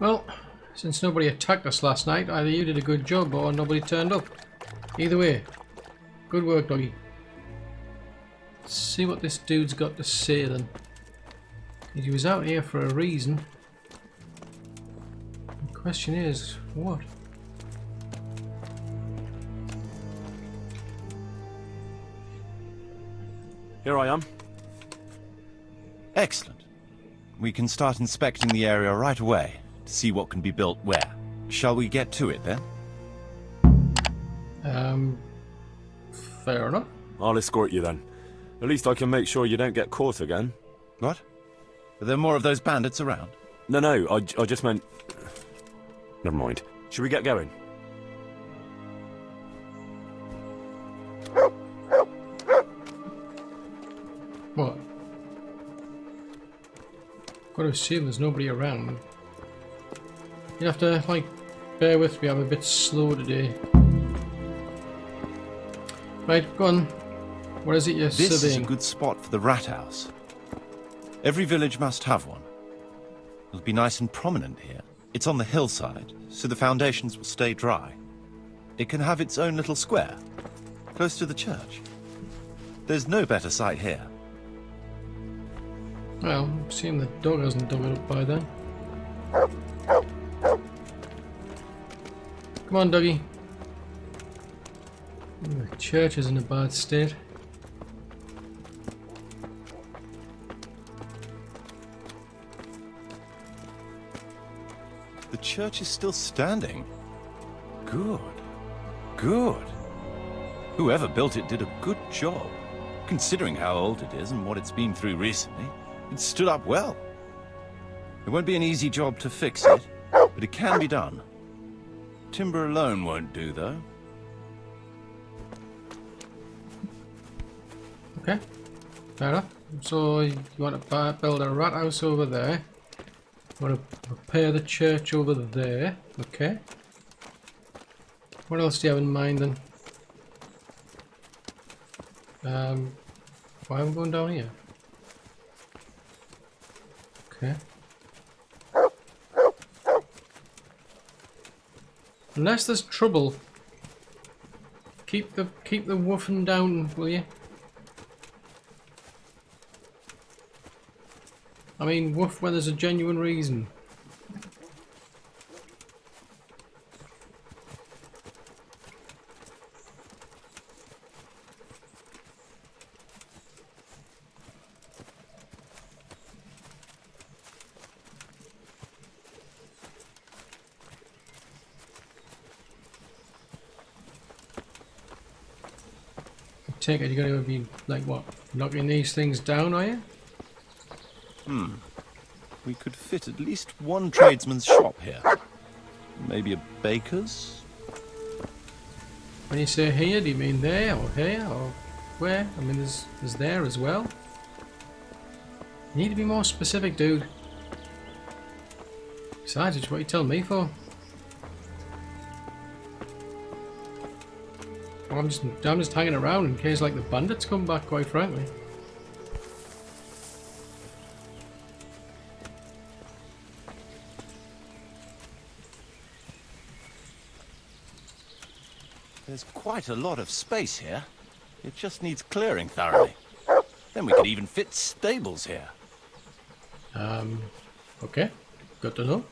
Well, since nobody attacked us last night, either you did a good job or nobody turned up. Either way, good work, doggy. Let's see what this dude's got to say then. He was out here for a reason. The question is, what? Here I am. Excellent. We can start inspecting the area right away to see what can be built where. Shall we get to it then? Fair enough. I'll escort you then. At least I can make sure you don't get caught again. What? Are there more of those bandits around? No, I just meant... Never mind. Should we get going? What? Gotta assume there's nobody around. You have to, like, bear with me, I'm a bit slow today. Right, go on. What is it you're surveying? This is a good spot for the rat house. Every village must have one. It'll be nice and prominent here. It's on the hillside, so the foundations will stay dry. It can have its own little square, close to the church. There's no better site here. Well, seeing the dog hasn't dug it up by then. Come on, doggy. The church is in a bad state. The church is still standing. Good. Good. Whoever built it did a good job. Considering how old it is and what it's been through recently, it stood up well. It won't be an easy job to fix it, but it can be done. Timber alone won't do, though. Okay, fair enough. So you want to build a rat house over there. You want to repair the church over there. Okay. What else do you have in mind then? Why am I going down here? Okay. Unless there's trouble, keep the woofing down, will you? I mean, woof when there's a genuine reason. Take it, you're gonna be like what? Knocking these things down, are you? We could fit at least one tradesman's shop here. Maybe a baker's? When you say here, do you mean there or here or where? I mean, there's there as well. You need to be more specific, dude. Besides, it's what you tell me for. Well, I'm just hanging around in case like the bandits come back, quite frankly. There's quite a lot of space here. It just needs clearing thoroughly. Then we could even fit stables here. Okay. Good to know.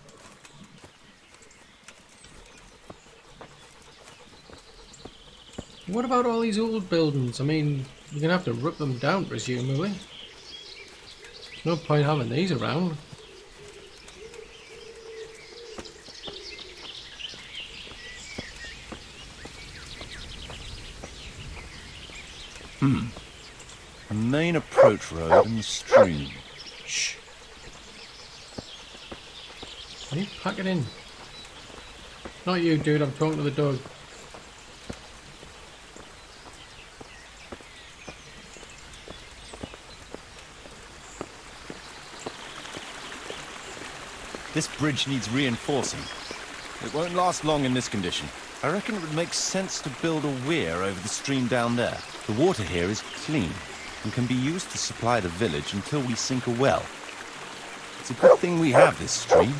What about all these old buildings? I mean, you're gonna have to rip them down, presumably. There's no point having these around. A main approach road and the stream. Shh. Why do you pack it in? Not you, dude. I'm talking to the dog. This bridge needs reinforcing. It won't last long in this condition. I reckon it would make sense to build a weir over the stream down there. The water here is clean and can be used to supply the village until we sink a well. It's a good thing we have this stream.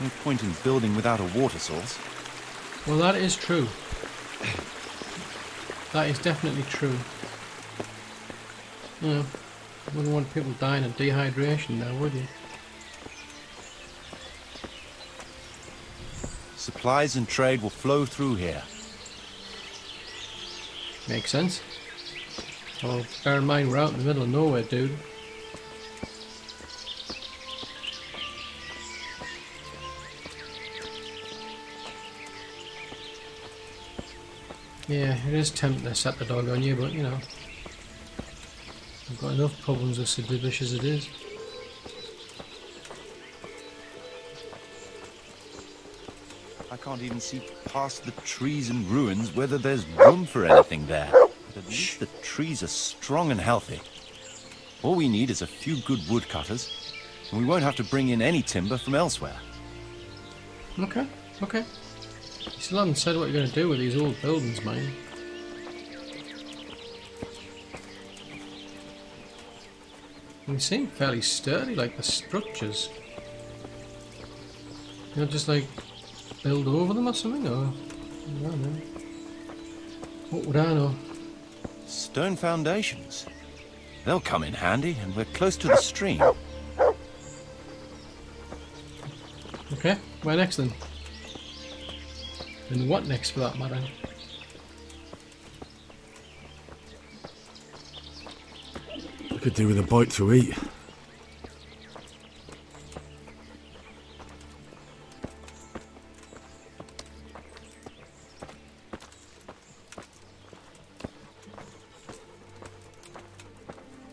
No point in building without a water source. Well, that is true. That is definitely true. Yeah, wouldn't want people dying of dehydration now, would you? Supplies and trade will flow through here. Makes sense. Well, bear in mind we're out in the middle of nowhere, dude. Yeah, it is tempting to set the dog on you, but you know, I've got enough problems with Sedivish as it is. I can't even see past the trees and ruins whether there's room for anything there. But at least the trees are strong and healthy. All we need is a few good woodcutters, and we won't have to bring in any timber from elsewhere. Okay, okay. You still haven't said what you're going to do with these old buildings, man. They seem fairly sturdy, like the structures. You know, just like build over them or something, or I don't know. What would I know? Stone foundations. They'll come in handy, and we're close to the stream. Okay, where next then? And what next for that matter? I could do with a bite to eat.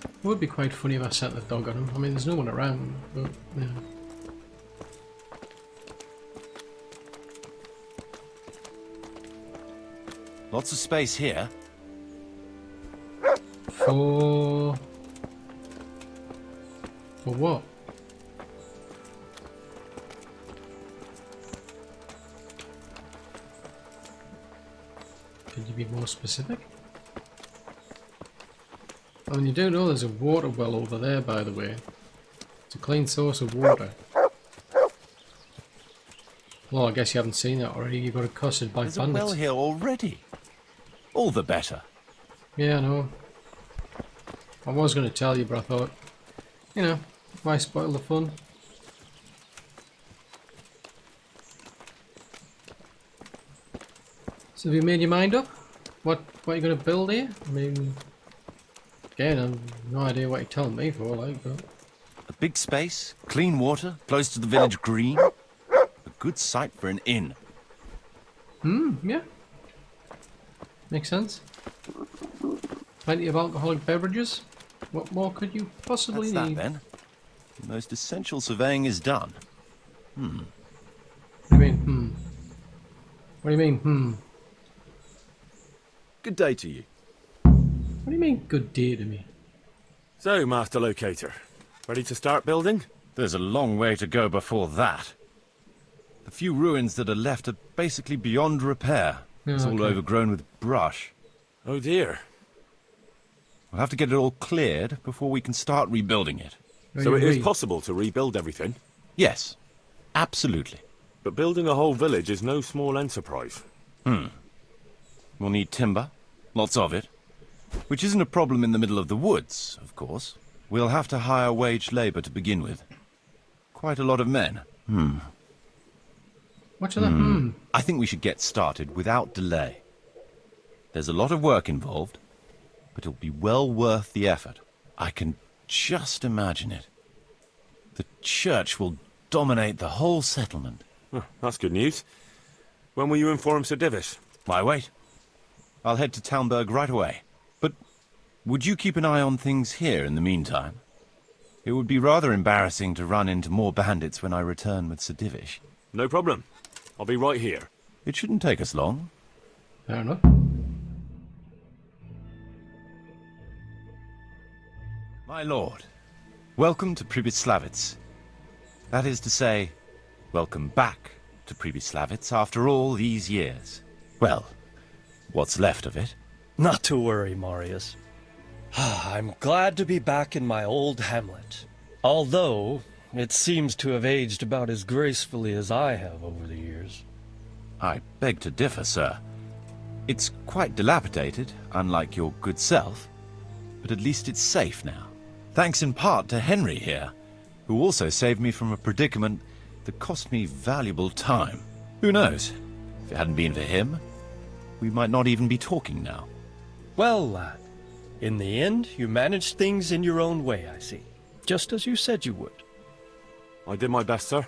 It would be quite funny if I sent the dog on him. I mean, there's no one around, but yeah. Lots of space here. For what? Could you be more specific? I mean, you do know there's a water well over there, by the way. It's a clean source of water. Well, I guess you haven't seen that already. You got accosted by There's bandits. a well here already. All the better. Yeah, I know. I was going to tell you, but I thought, you know, why spoil the fun? So have you made your mind up? What you're going to build here? I mean, again, I've no idea what you're telling me for, like, but... A big space, clean water, close to the village green. A good site for an inn. Yeah. Makes sense. Plenty of alcoholic beverages. What more could you possibly That's need? that then. The most essential surveying is done. What do you mean, What do you mean, Good day to you. What do you mean, good day to me? So, Master Locator, ready to start building? There's a long way to go before that. The few ruins that are left are basically beyond repair. It's all okay. overgrown with brush. Oh dear. We'll have to get it all cleared before we can start rebuilding it. So it is possible to rebuild everything? Yes, absolutely. But building a whole village is no small enterprise. We'll need timber, lots of it. Which isn't a problem in the middle of the woods, of course. We'll have to hire wage labor to begin with. Quite a lot of men. What's that? I think we should get started without delay. There's a lot of work involved, but it'll be well worth the effort. I can just imagine it. The church will dominate the whole settlement. Oh, that's good news. When will you inform Sir Divis? Why wait? I'll head to Talmberg right away. But would you keep an eye on things here in the meantime? It would be rather embarrassing to run into more bandits when I return with Sir Divish. No problem. I'll be right here. It shouldn't take us long. Fair enough. My lord, welcome to Pribyslavitz. That is to say, welcome back to Pribyslavitz after all these years. Well, what's left of it. Not to worry, Marius. I'm glad to be back in my old hamlet. Although, It seems to have aged about as gracefully as I have over the years. I beg to differ, sir. It's quite dilapidated, unlike your good self, but at least it's safe now. Thanks in part to Henry here, who also saved me from a predicament that cost me valuable time. Who knows? If it hadn't been for him, we might not even be talking now. Well, lad, in the end, you managed things in your own way, I see. Just as you said you would. I did my best, sir.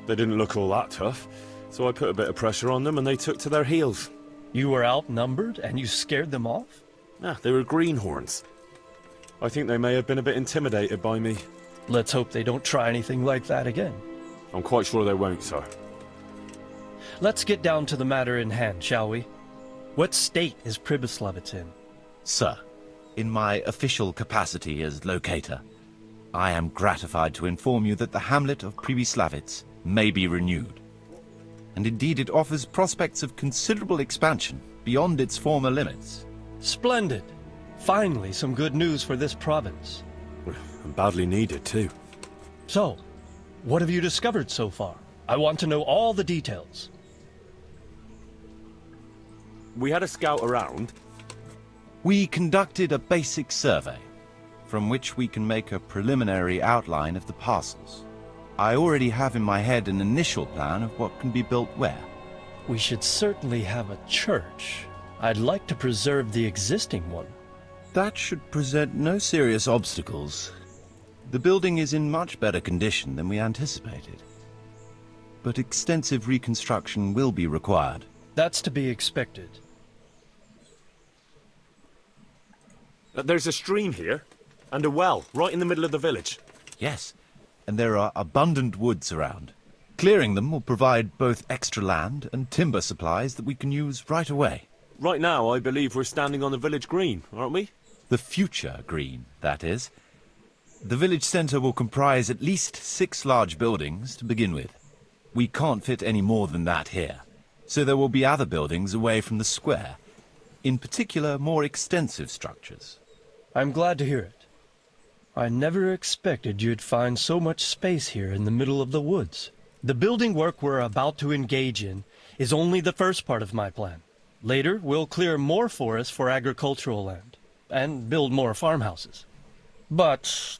They didn't look all that tough, so I put a bit of pressure on them and they took to their heels. You were outnumbered and you scared them off? They were greenhorns. I think they may have been a bit intimidated by me. Let's hope they don't try anything like that again. I'm quite sure they won't, sir. Let's get down to the matter in hand, shall we? What state is Pribyslavitz in? Sir, in my official capacity as locator, I am gratified to inform you that the hamlet of Pribyslavitz may be renewed. And indeed it offers prospects of considerable expansion beyond its former limits. Splendid! Finally, some good news for this province. And badly needed, too. So, what have you discovered so far? I want to know all the details. We had a scout around. We conducted a basic survey, from which we can make a preliminary outline of the parcels. I already have in my head an initial plan of what can be built where. We should certainly have a church. I'd like to preserve the existing one. That should present no serious obstacles. The building is in much better condition than we anticipated. But extensive reconstruction will be required. That's to be expected. There's a stream here, and a well, right in the middle of the village. Yes, and there are abundant woods around. Clearing them will provide both extra land and timber supplies that we can use right away. Right now, I believe we're standing on the village green, aren't we? The future green, that is. The village centre will comprise at least 6 large buildings to begin with. We can't fit any more than that here, so there will be other buildings away from the square, in particular more extensive structures. I'm glad to hear it. I never expected you'd find so much space here in the middle of the woods. The building work we're about to engage in is only the first part of my plan. Later, we'll clear more forest for agricultural land, and build more farmhouses. But,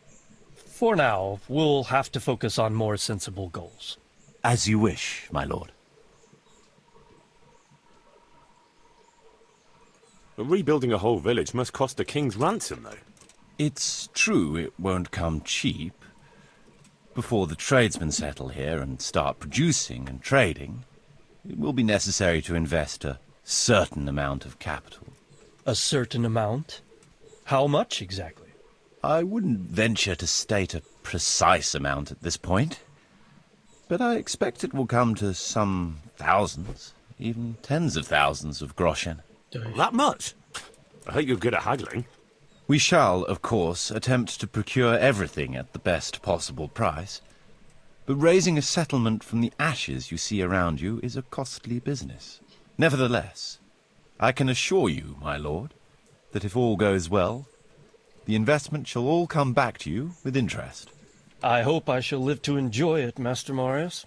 for now, we'll have to focus on more sensible goals. As you wish, my lord. Rebuilding a whole village must cost a king's ransom, though. It's true it won't come cheap. Before the tradesmen settle here and start producing and trading, it will be necessary to invest a certain amount of capital. A certain amount? How much exactly? I wouldn't venture to state a precise amount at this point, but I expect it will come to some thousands, even tens of thousands of groschen. That much? I hope you're good at haggling. We shall, of course, attempt to procure everything at the best possible price, but raising a settlement from the ashes you see around you is a costly business. Nevertheless, I can assure you, my lord, that if all goes well, the investment shall all come back to you with interest. I hope I shall live to enjoy it, Master Marius.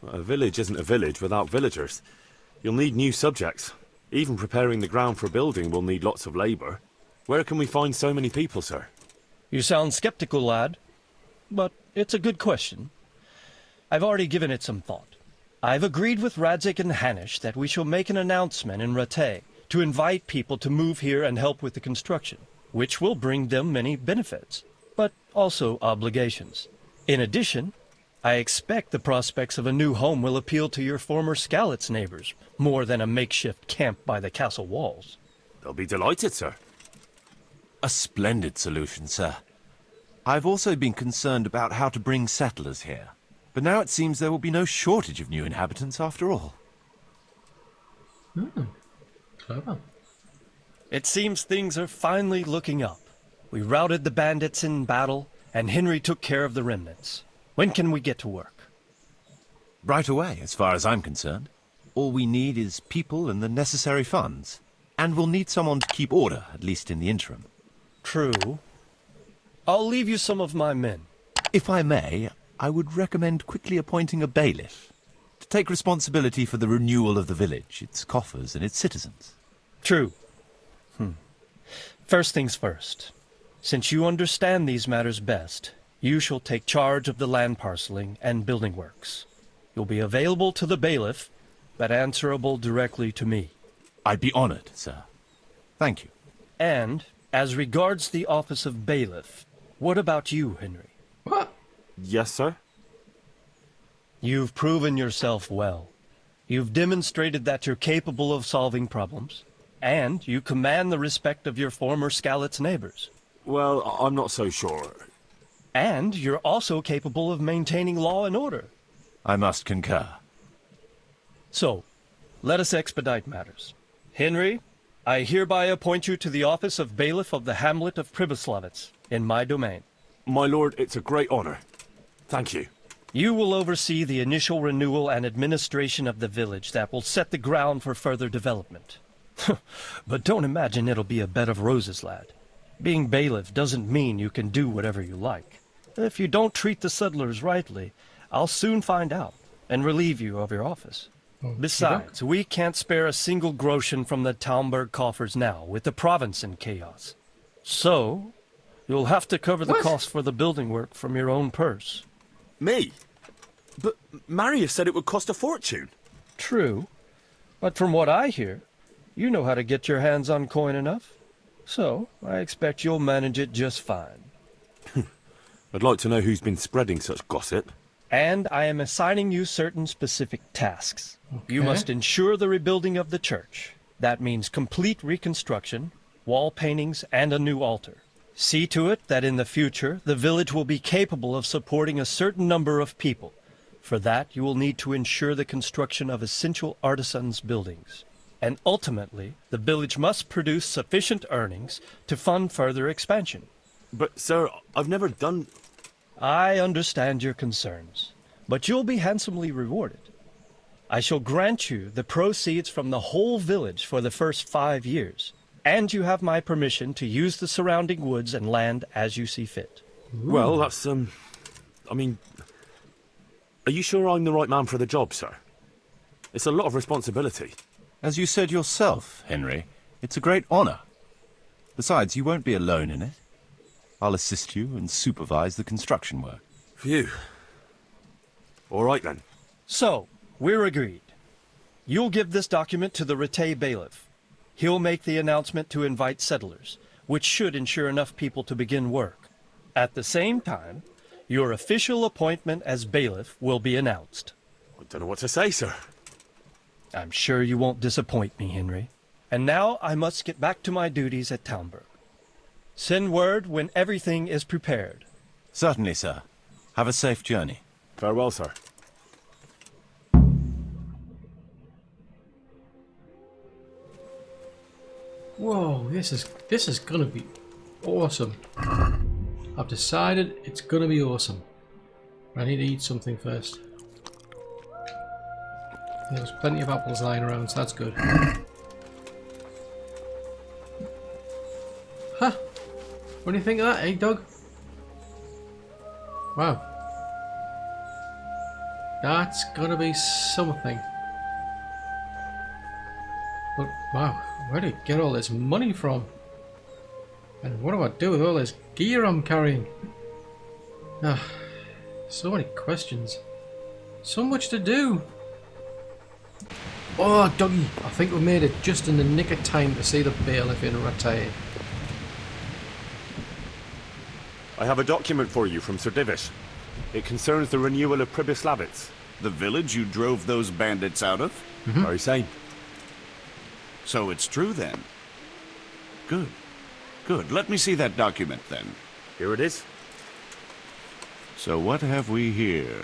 A village isn't a village without villagers. You'll need new subjects. Even preparing the ground for building will need lots of labour. Where can we find so many people, sir? You sound skeptical, lad. But it's a good question. I've already given it some thought. I've agreed with Radzik and Hanish that we shall make an announcement in Rattay to invite people to move here and help with the construction, which will bring them many benefits, but also obligations. In addition, I expect the prospects of a new home will appeal to your former Skalitz neighbors, more than a makeshift camp by the castle walls. They'll be delighted, sir. A splendid solution, sir. I've also been concerned about how to bring settlers here, but now it seems there will be no shortage of new inhabitants after all. Clever. It seems things are finally looking up. We routed the bandits in battle, and Henry took care of the remnants. When can we get to work? Right away, as far as I'm concerned. All we need is people and the necessary funds. And we'll need someone to keep order, at least in the interim. True. I'll leave you some of my men. If I may, I would recommend quickly appointing a bailiff to take responsibility for the renewal of the village, its coffers and its citizens. True. First things first. Since you understand these matters best, you shall take charge of the land parceling and building works. You'll be available to the bailiff, but answerable directly to me. I'd be honored, sir. Thank you. And, as regards the office of bailiff, what about you, Henry? What? Yes, sir? You've proven yourself well. You've demonstrated that you're capable of solving problems, and you command the respect of your former Skalitz neighbors. Well, I'm not so sure. And you're also capable of maintaining law and order. I must concur. So, let us expedite matters. Henry, I hereby appoint you to the office of bailiff of the hamlet of Pribyslavitz, in my domain. My lord, it's a great honor. Thank you. You will oversee the initial renewal and administration of the village that will set the ground for further development. But don't imagine it'll be a bed of roses, lad. Being bailiff doesn't mean you can do whatever you like. If you don't treat the settlers rightly, I'll soon find out and relieve you of your office. Besides, we can't spare a single groschen from the Talmberg coffers now, with the province in chaos. So, you'll have to cover the cost for the building work from your own purse. Me? But Marius said it would cost a fortune. True, but from what I hear, you know how to get your hands on coin enough. So, I expect you'll manage it just fine. I'd like to know who's been spreading such gossip. And I am assigning you certain specific tasks. You Okay. must ensure the rebuilding of the church. That means complete reconstruction, wall paintings, and a new altar. See to it that in the future, the village will be capable of supporting a certain number of people. For that, you will need to ensure the construction of essential artisans' buildings. And ultimately, the village must produce sufficient earnings to fund further expansion. But, sir, I've never done... I understand your concerns, but you'll be handsomely rewarded. I shall grant you the proceeds from the whole village for the first 5 years, and you have my permission to use the surrounding woods and land as you see fit. Well, that's, I mean... Are you sure I'm the right man for the job, sir? It's a lot of responsibility. As you said yourself, Henry, it's a great honor. Besides, you won't be alone in it. I'll assist you and supervise the construction work. Phew. All right, then. So, we're agreed. You'll give this document to the Rete bailiff. He'll make the announcement to invite settlers, which should ensure enough people to begin work. At the same time, your official appointment as bailiff will be announced. I don't know what to say, sir. I'm sure you won't disappoint me, Henry. And now I must get back to my duties at Talmberg. Send word when everything is prepared. Certainly, sir. Have a safe journey. Farewell, sir. Whoa, this is gonna be awesome. I've decided it's gonna be awesome. I need to eat something first. There's plenty of apples lying around, so that's good. Huh? What do you think of that, eh, Doug? Wow. That's gonna be something. But wow, where do you get all this money from? And what do I do with all this gear I'm carrying? Ah, so many questions. So much to do. Oh, Dougie, I think we made it just in the nick of time to see the bailiff in Rete. I have a document for you from Sir Divish. It concerns the renewal of Pribyslavitz. The village you drove those bandits out of? Very same. So it's true then. Good. Good. Let me see that document then. Here it is. So what have we here?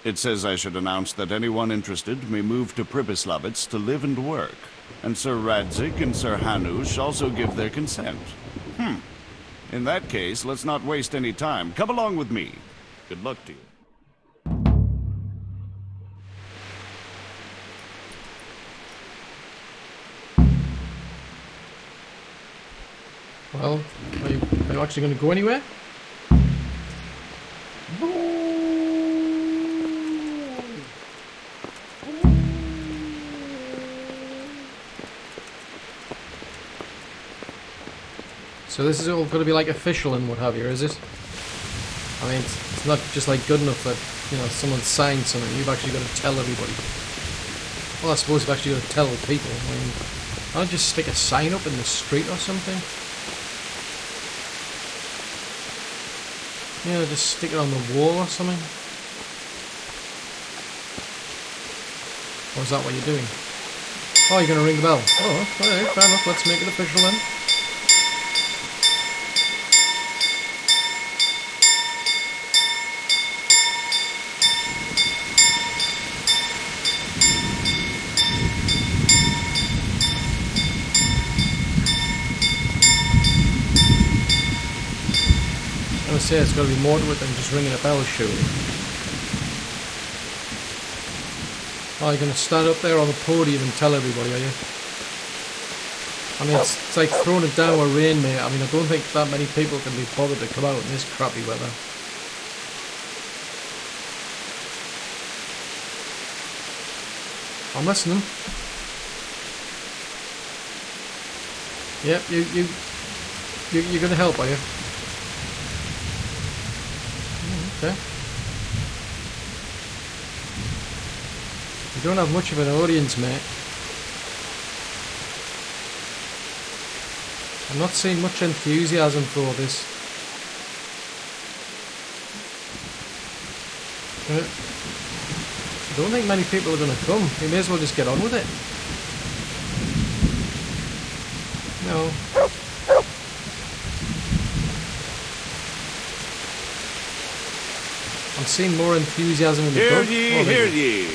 It says I should announce that anyone interested may move to Pribyslavitz to live and work. And Sir Radzik and Sir Hanush also give their consent. In that case, let's not waste any time. Come along with me. Good luck to you. Well, are you actually going to go anywhere? So this is all going to be like official and what have you, is it? I mean, it's not just like good enough that, you know, someone signed something. You've actually got to tell everybody. Well, I suppose you've actually got to tell the people. I mean, why don't you just stick a sign up in the street or something? You know, just stick it on the wall or something. Or is that what you're doing? Oh, you're going to ring the bell. Oh, alright, fair enough. Let's make it official then. I was going to say, it's got to be more to it than just ringing a bell, surely. Oh, you're going to stand up there on the podium and tell everybody, are you? I mean, it's like throwing it down with rain, mate. I mean, I don't think that many people can be bothered to come out in this crappy weather. I'm listening. Yep, you're going to help, are you? Okay. You don't have much of an audience, mate. I'm not seeing much enthusiasm for this. I don't think many people are going to come. We may as well just get on with it. No. I'm seeing more enthusiasm in the Hear book. ye, hear ye.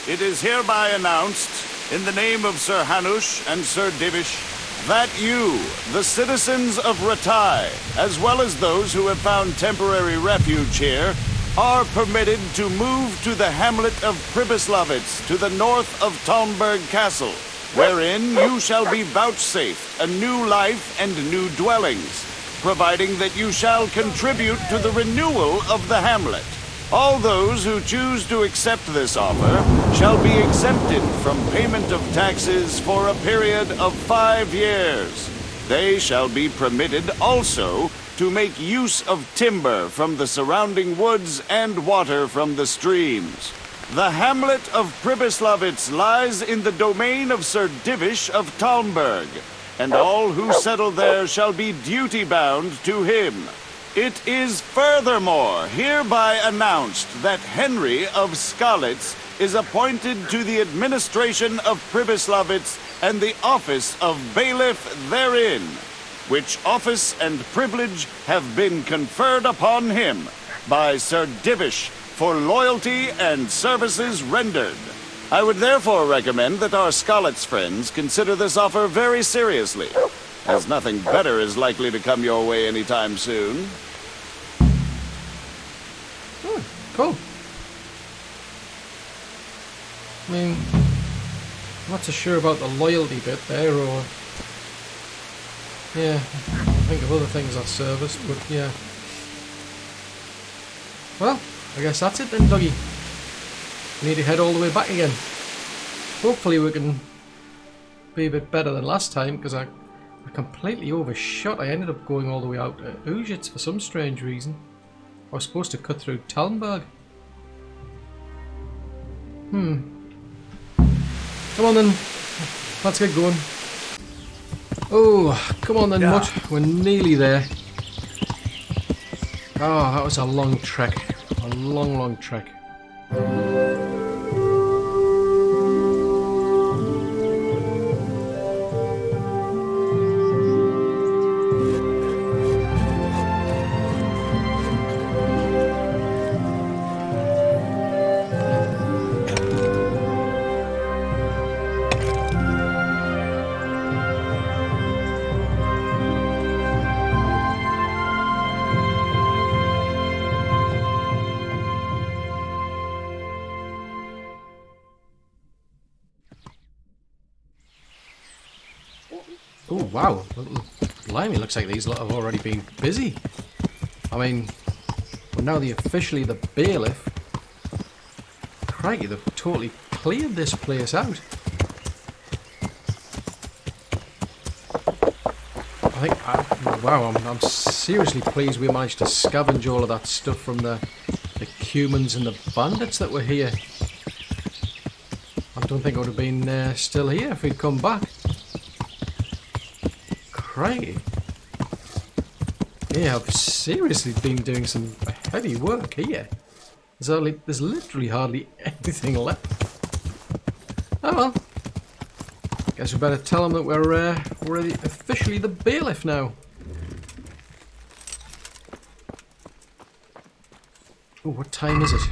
It is hereby announced, in the name of Sir Hanush and Sir Divish, that you, the citizens of Ratai, as well as those who have found temporary refuge here, are permitted to move to the hamlet of Pribyslavitz to the north of Talmberg Castle, wherein you shall be vouchsafed a new life and new dwellings, providing that you shall contribute to the renewal of the hamlet. All those who choose to accept this offer shall be exempted from payment of taxes for a period of 5 years. They shall be permitted also to make use of timber from the surrounding woods and water from the streams. The hamlet of Pribyslavitz lies in the domain of Sir Divish of Talmberg, and all who settle there shall be duty-bound to him. It is furthermore hereby announced that Henry of Skalitz is appointed to the administration of Pribyslavitz and the office of bailiff therein, which office and privilege have been conferred upon him by Sir Divish for loyalty and services rendered. I would therefore recommend that our Skalitz friends consider this offer very seriously, as nothing better is likely to come your way anytime soon. Cool. I mean, I'm not so sure about the loyalty bit there, or... Yeah, I think of other things that service, but yeah. Well, I guess that's it then, doggy. We need to head all the way back again. Hopefully we can be a bit better than last time, because I completely overshot. I ended up going all the way out to Ujits for some strange reason. I was supposed to cut through Talmberg. Come on then. Let's get going. Oh, come on then, Mutt. We're nearly there. Oh, that was a long trek. A long, long trek. Oh wow, Blimey, looks like these lot have already been busy. I mean, well, now they're officially the bailiff. Crikey, they've totally cleared this place out. I think, wow, I'm seriously pleased we managed to scavenge all of that stuff from the humans and the bandits that were here. I don't think I would have been still here if we'd come back. Crikey. Yeah, I've seriously been doing some heavy work here. There's literally hardly anything left. Oh well. Guess we better tell them that we're officially the bailiff now. Oh, what time is it?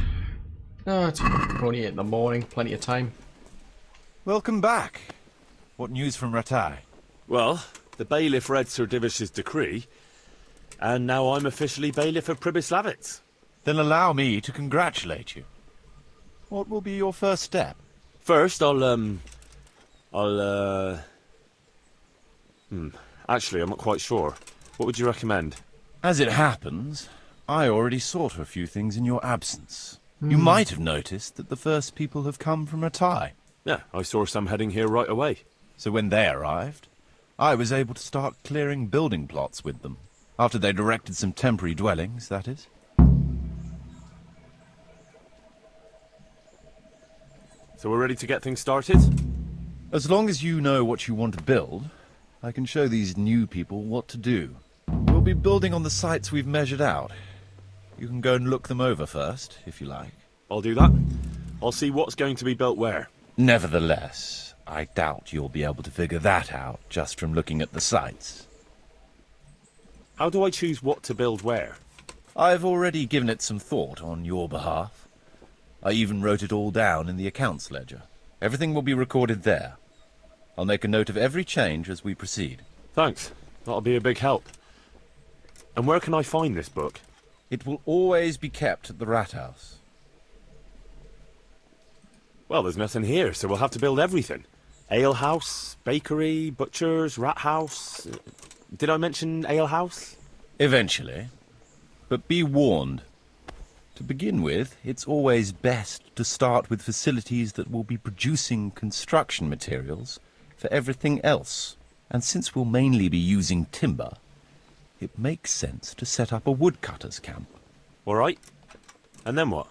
Oh, it's only 8 in the morning. Plenty of time. Welcome back. What news from Rattay? Well, the bailiff read Sir Divish's decree, and now I'm officially bailiff of Pribyslavitz. Then allow me to congratulate you. What will be your first step? First, actually, I'm not quite sure. What would you recommend? As it happens, I already sought a few things in your absence. You might have noticed that the first people have come from Rattay. Yeah, I saw some heading here right away. So when they arrived, I was able to start clearing building plots with them. After they'd erected some temporary dwellings, that is. So we're ready to get things started? As long as you know what you want to build, I can show these new people what to do. We'll be building on the sites we've measured out. You can go and look them over first, if you like. I'll do that. I'll see what's going to be built where. Nevertheless, I doubt you'll be able to figure that out just from looking at the sites. How do I choose what to build where? I've already given it some thought on your behalf. I even wrote it all down in the accounts ledger. Everything will be recorded there. I'll make a note of every change as we proceed. Thanks. That'll be a big help. And where can I find this book? It will always be kept at the Rat House. Well, there's nothing here, so we'll have to build everything. Ale house, bakery, butchers, rat house. Did I mention ale house? Eventually. But be warned. To begin with, it's always best to start with facilities that will be producing construction materials for everything else. And since we'll mainly be using timber, it makes sense to set up a woodcutter's camp. All right. And then what?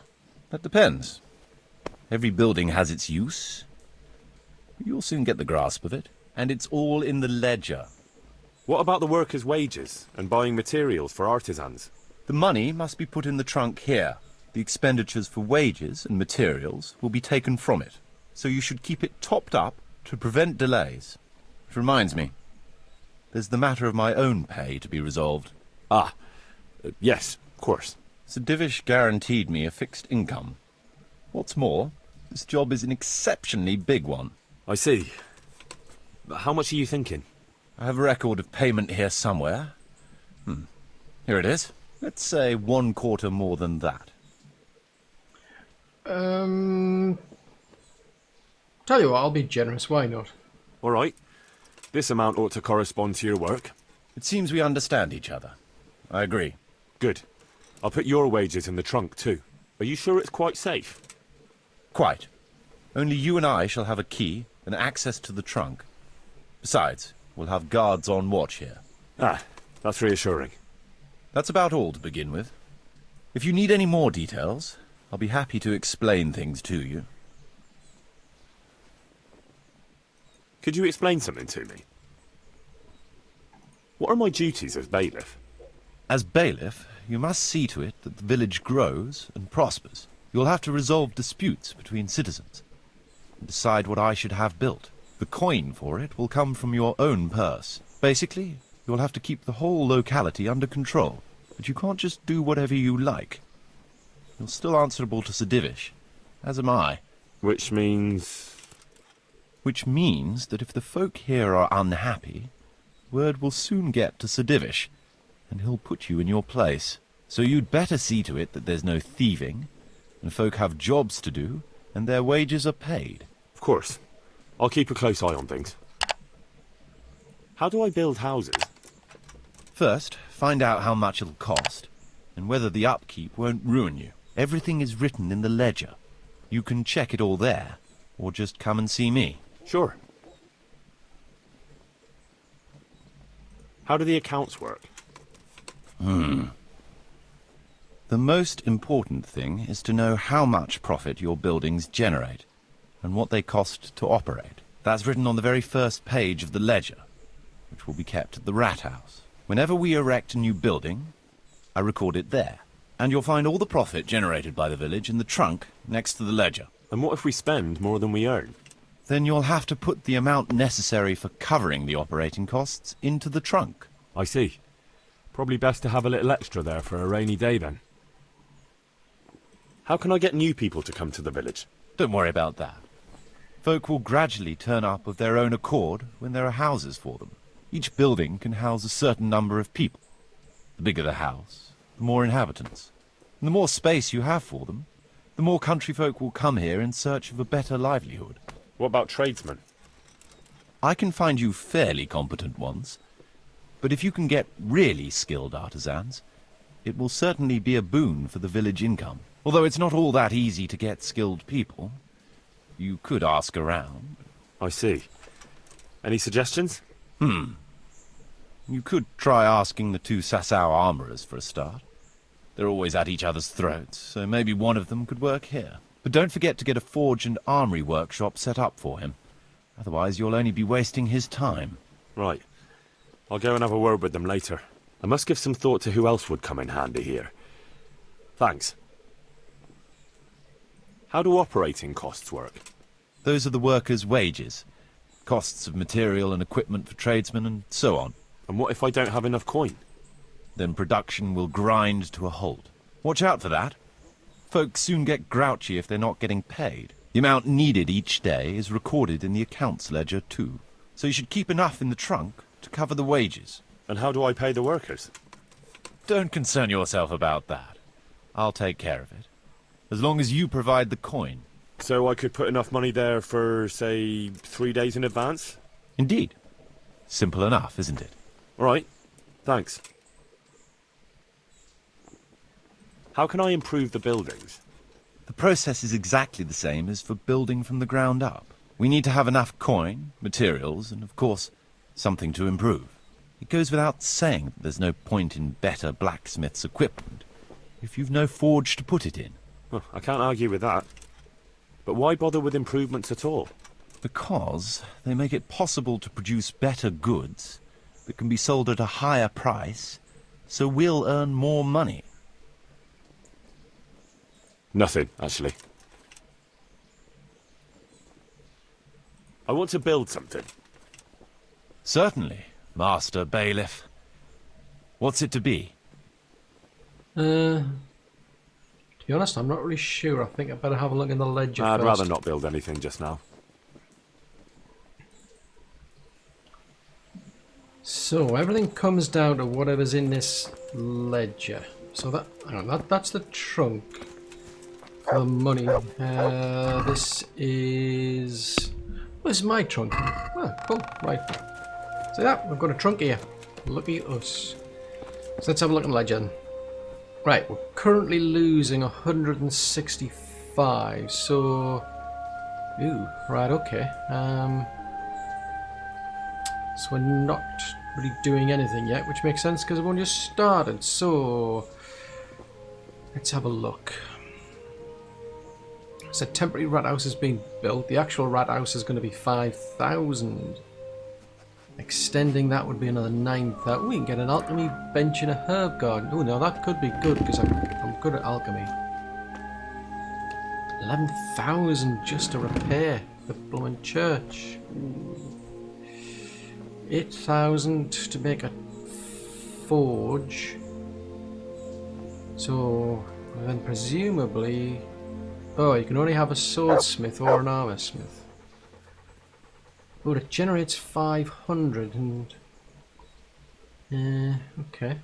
That depends. Every building has its use. You'll soon get the grasp of it, and it's all in the ledger. What about the workers' wages and buying materials for artisans? The money must be put in the trunk here. The expenditures for wages and materials will be taken from it. So you should keep it topped up to prevent delays. Which reminds me, there's the matter of my own pay to be resolved. Yes, of course. Sir Divish guaranteed me a fixed income. What's more, this job is an exceptionally big one. I see. But how much are you thinking? I have a record of payment here somewhere. Here it is. Let's say 1/4 more than that. Tell you what, I'll be generous, why not? All right. This amount ought to correspond to your work. It seems we understand each other. I agree. Good. I'll put your wages in the trunk too. Are you sure it's quite safe? Quite. Only you and I shall have a key and access to the trunk. Besides, we'll have guards on watch here. That's reassuring. That's about all to begin with. If you need any more details, I'll be happy to explain things to you. Could you explain something to me? What are my duties as bailiff? As bailiff, you must see to it that the village grows and prospers. You'll have to resolve disputes between citizens and decide what I should have built. The coin for it will come from your own purse. Basically, you'll have to keep the whole locality under control, but you can't just do whatever you like. You're still answerable to Sir Divish, as am I. Which means... Which means that if the folk here are unhappy, word will soon get to Sir Divish, and he'll put you in your place. So you'd better see to it that there's no thieving, and folk have jobs to do, and their wages are paid. Of course. I'll keep a close eye on things. How do I build houses? First, find out how much it'll cost, and whether the upkeep won't ruin you. Everything is written in the ledger. You can check it all there, or just come and see me. Sure. How do the accounts work? The most important thing is to know how much profit your buildings generate, and what they cost to operate. That's written on the very first page of the ledger, which will be kept at the Rat House. Whenever we erect a new building, I record it there. And you'll find all the profit generated by the village in the trunk next to the ledger. And what if we spend more than we earn? Then you'll have to put the amount necessary for covering the operating costs into the trunk. I see. Probably best to have a little extra there for a rainy day then. How can I get new people to come to the village? Don't worry about that. Folk will gradually turn up of their own accord when there are houses for them. Each building can house a certain number of people. The bigger the house, the more inhabitants. And the more space you have for them, the more country folk will come here in search of a better livelihood. What about tradesmen? I can find you fairly competent ones, but if you can get really skilled artisans, it will certainly be a boon for the village income. Although it's not all that easy to get skilled people. You could ask around. I see. Any suggestions? You could try asking the two Sasau armourers for a start. They're always at each other's throats, so maybe one of them could work here. But don't forget to get a forge and armoury workshop set up for him. Otherwise you'll only be wasting his time. Right. I'll go and have a word with them later. I must give some thought to who else would come in handy here. Thanks. How do operating costs work? Those are the workers' wages. Costs of material and equipment for tradesmen and so on. And what if I don't have enough coin? Then production will grind to a halt. Watch out for that. Folks soon get grouchy if they're not getting paid. The amount needed each day is recorded in the accounts ledger too. So you should keep enough in the trunk to cover the wages. And how do I pay the workers? Don't concern yourself about that. I'll take care of it. As long as you provide the coin. So I could put enough money there for, say, 3 days in advance? Indeed. Simple enough, isn't it? All right. Thanks. How can I improve the buildings? The process is exactly the same as for building from the ground up. We need to have enough coin, materials, and of course, something to improve. It goes without saying that there's no point in better blacksmith's equipment if you've no forge to put it in. Well, I can't argue with that. But why bother with improvements at all? Because they make it possible to produce better goods that can be sold at a higher price, so we'll earn more money. Nothing, actually. I want to build something. Certainly, Master Bailiff. What's it to be? To be honest, I'm not really sure. I think I better have a look in the ledger I'd first. rather not build anything just now. So everything comes down to whatever's in this ledger. So that, hang on, that's the trunk for the money. This is my trunk. Oh, cool. Right. See that? We've got a trunk here. Lucky us. So let's have a look in the ledger. Right, we're currently losing 165. So, ooh, right, okay. So we're not really doing anything yet, which makes sense because we've only just started. So let's have a look. So temporary rat house is being built. The actual rat house is going to be 5,000. Extending that would be another 9,000. We can get an alchemy bench in a herb garden. Oh no, that could be good because I'm good at alchemy. 11,000 just to repair the blooming church. 8,000 to make a forge. So then presumably, oh, you can only have a swordsmith or an armor smith. Oh, it generates 500 and okay.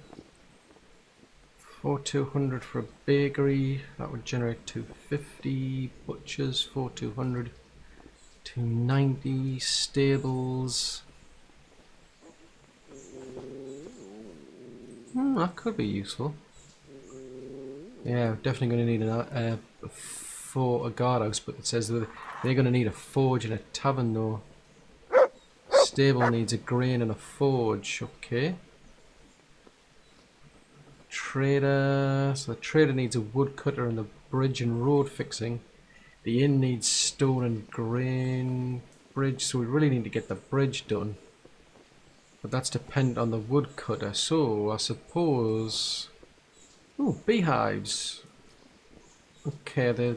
4,200 for a bakery. That would generate 250. Butchers 4,200. 290. Stables. That could be useful. Yeah, definitely going to need a guardhouse, but it says that they're going to need a forge and a tavern though. Stable needs a grain and a forge. Okay. Trader. So the trader needs a woodcutter and the bridge and road fixing. The inn needs stone and grain. Bridge. So we really need to get the bridge done. But that's dependent on the woodcutter. So I suppose. Ooh, beehives. Okay, I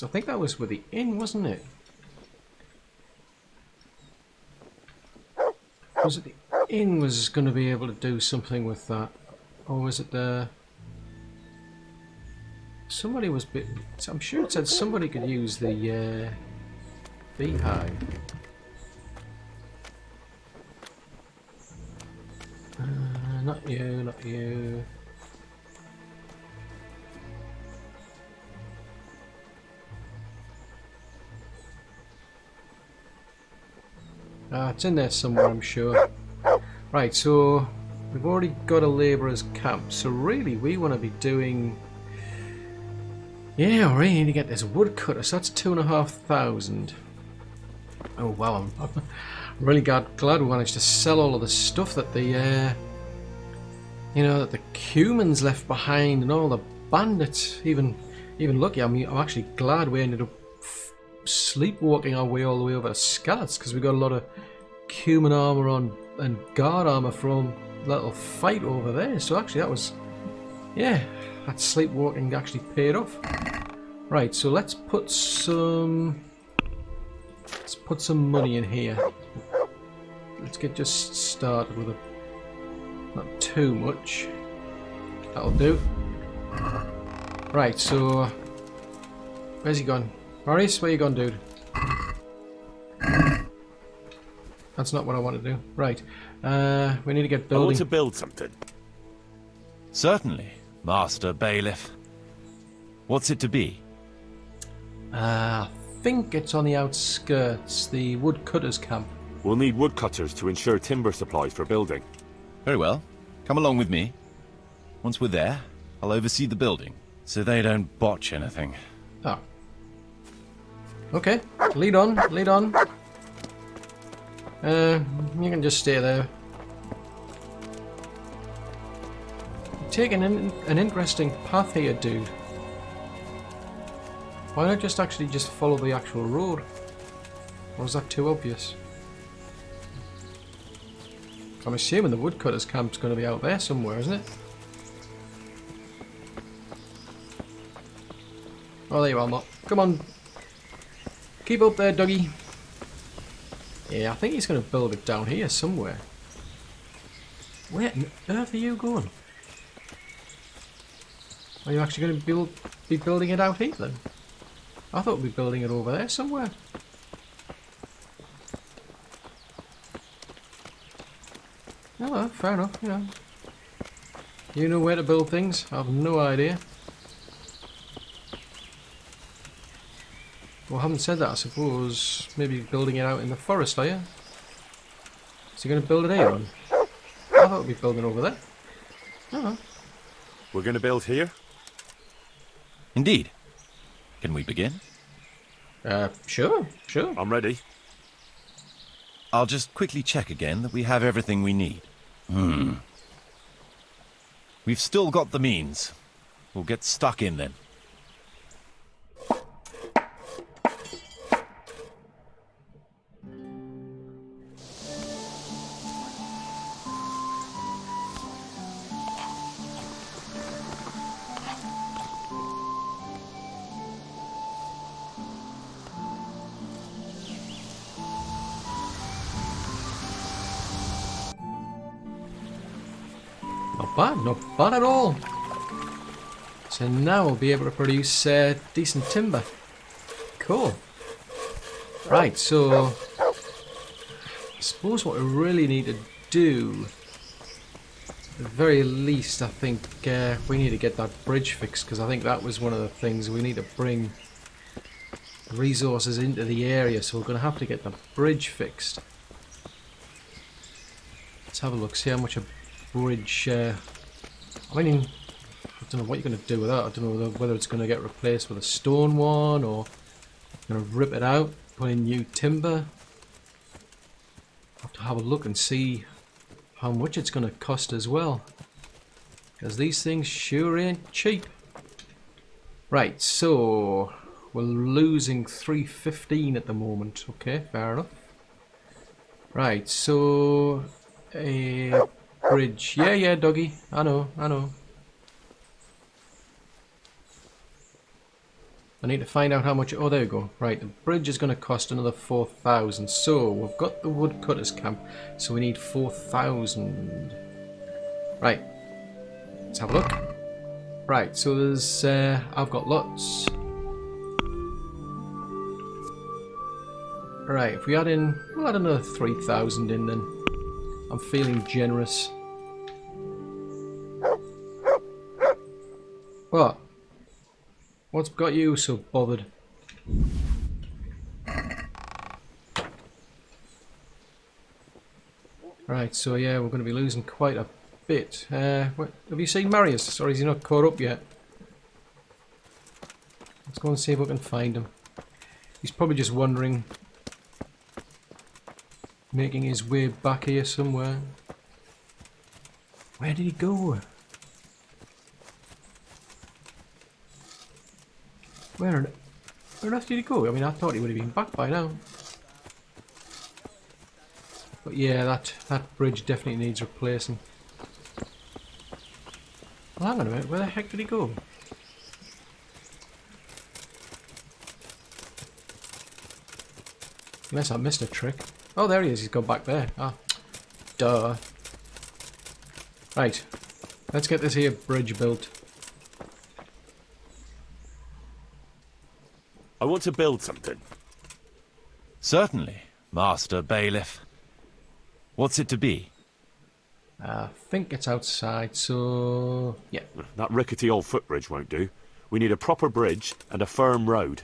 think that was with the inn, wasn't it? Was it the inn was going to be able to do something with that? Or was it the... Somebody was... I'm sure it said somebody could use the beehive. Not you, not you. It's in there somewhere, I'm sure. Right, so we've already got a labourer's camp, so really we want to be doing... Yeah, we really need to get this woodcutter, so that's 2,500. Oh wow, I'm really glad we managed to sell all of the stuff that the... you know, that the humans left behind and all the bandits. Even lucky, I'm actually glad we ended up sleepwalking our way all the way over to Skallets, because we got a lot of human armor on and guard armor from that little fight over there. So actually that was, yeah, that sleepwalking actually paid off. Right, so let's put some money in here. Let's get just started with not too much. That'll do. Right, so where's he gone? Maurice, where you gone, dude? That's not what I want to do. Right. We need to get I building. want to build something. Certainly, Master Bailiff. What's it to be? I think it's on the outskirts, the woodcutters camp. We'll need woodcutters to ensure timber supplies for building. Very well. Come along with me. Once we're there, I'll oversee the building, so they don't botch anything. Oh. Okay, lead on, lead on. You can just stay there. You're taking an interesting path here, dude. Why not just actually just follow the actual road? Or is that too obvious? I'm assuming the woodcutters camp's going to be out there somewhere, isn't it? Oh, there you are, Mop. Come on. Keep up there, Dougie. Yeah, I think he's going to build it down here somewhere. Where on earth are you going? Are you actually going to be building it out here then? I thought we'd be building it over there somewhere. Oh, well, fair enough, you know. You know where to build things? I have no idea. Well, I haven't said that, I suppose. Maybe building it out in the forest, are you? Is he going to build it here on? I thought we'd be building over there. Oh. We're going to build here? Indeed. Can we begin? Sure. I'm ready. I'll just quickly check again that we have everything we need. We've still got the means. We'll get stuck in then. Not bad at all. So now we'll be able to produce decent timber. Cool. Right, so I suppose what we really need to do, at the very least, I think we need to get that bridge fixed, because I think that was one of the things we need to bring resources into the area, so we're going to have to get the bridge fixed. Let's have a look, see how much a bridge. I mean, I don't know what you're going to do with that. I don't know whether it's going to get replaced with a stone one or going to rip it out, put in new timber. I'll have to have a look and see how much it's going to cost as well, because these things sure ain't cheap. Right, so we're losing 315 at the moment. Okay, fair enough. Right, so a bridge. Yeah, doggy. I know. I need to find out how much. Oh, there we go. Right, the bridge is going to cost another 4,000. So we've got the woodcutters camp, so we need 4,000. Right, let's have a look. Right, so there's. I've got lots. Right, if we add in, we'll add another 3,000 in then. I'm feeling generous. What? What's got you so bothered? Right, so yeah, we're going to be losing quite a bit. What, have you seen Marius? Or is he not caught up yet? Let's go and see if we can find him. He's probably just wandering, making his way back here somewhere. Where did he go? Where on earth did he go? I mean, I thought he would have been back by now. But yeah, that bridge definitely needs replacing. Well, hang on a minute, where the heck did he go? Unless I missed a trick. Oh, there he is, he's gone back there. Ah, duh. Right, let's get this here bridge built. I want to build something. Certainly, Master Bailiff. What's it to be? I think it's outside, so yeah. That rickety old footbridge won't do. We need a proper bridge and a firm road.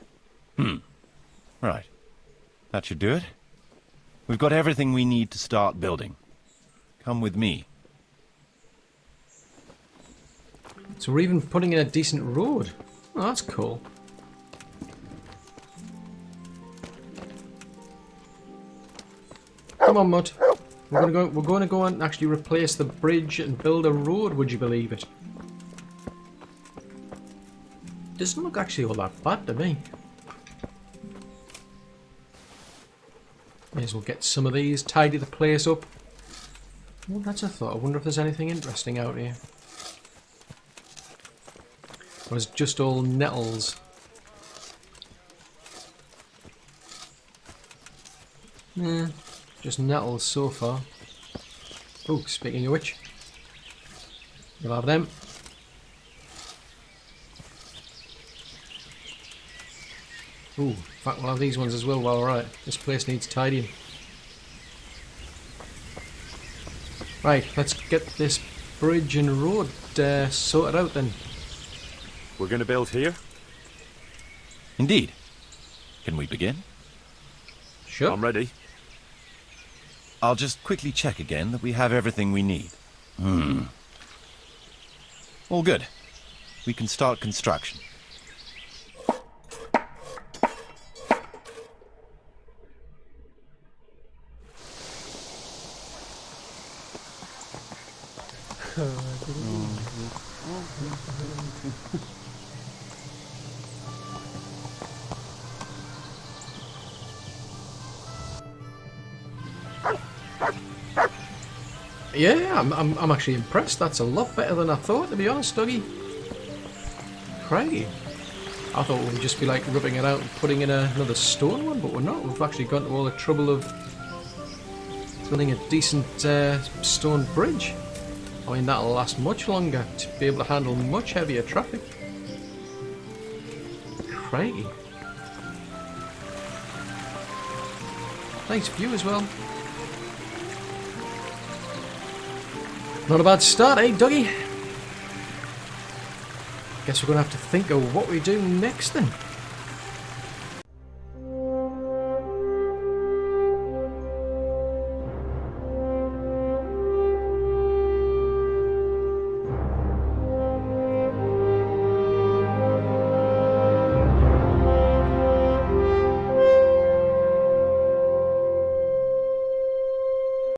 Right. That should do it. We've got everything we need to start building. Come with me. So we're even putting in a decent road. Oh, that's cool. Come on, Mud. We're going to go and actually replace the bridge and build a road. Would you believe it? Doesn't look actually all that bad to me. May as well get some of these, tidy the place up. Well, that's a thought. I wonder if there's anything interesting out here. Or is it just all nettles? Nah. Just nettles so far. Oh, speaking of which, you'll have them. Ooh, in fact, we'll have these ones as well while we're at it. This place needs tidying. Right, let's get this bridge and road sorted out then. We're going to build here? Indeed. Can we begin? Sure. I'm ready. I'll just quickly check again that we have everything we need. All good. We can start construction. Yeah, I'm actually impressed. That's a lot better than I thought, to be honest, Dougie. Crikey. I thought we'd just be like rubbing it out and putting in another stone one, but we're not. We've actually gone to all the trouble of building a decent stone bridge. I mean, that'll last much longer to be able to handle much heavier traffic. Crikey. Nice view as well. Not a bad start, eh, Dougie? Guess we're going to have to think of what we do next then.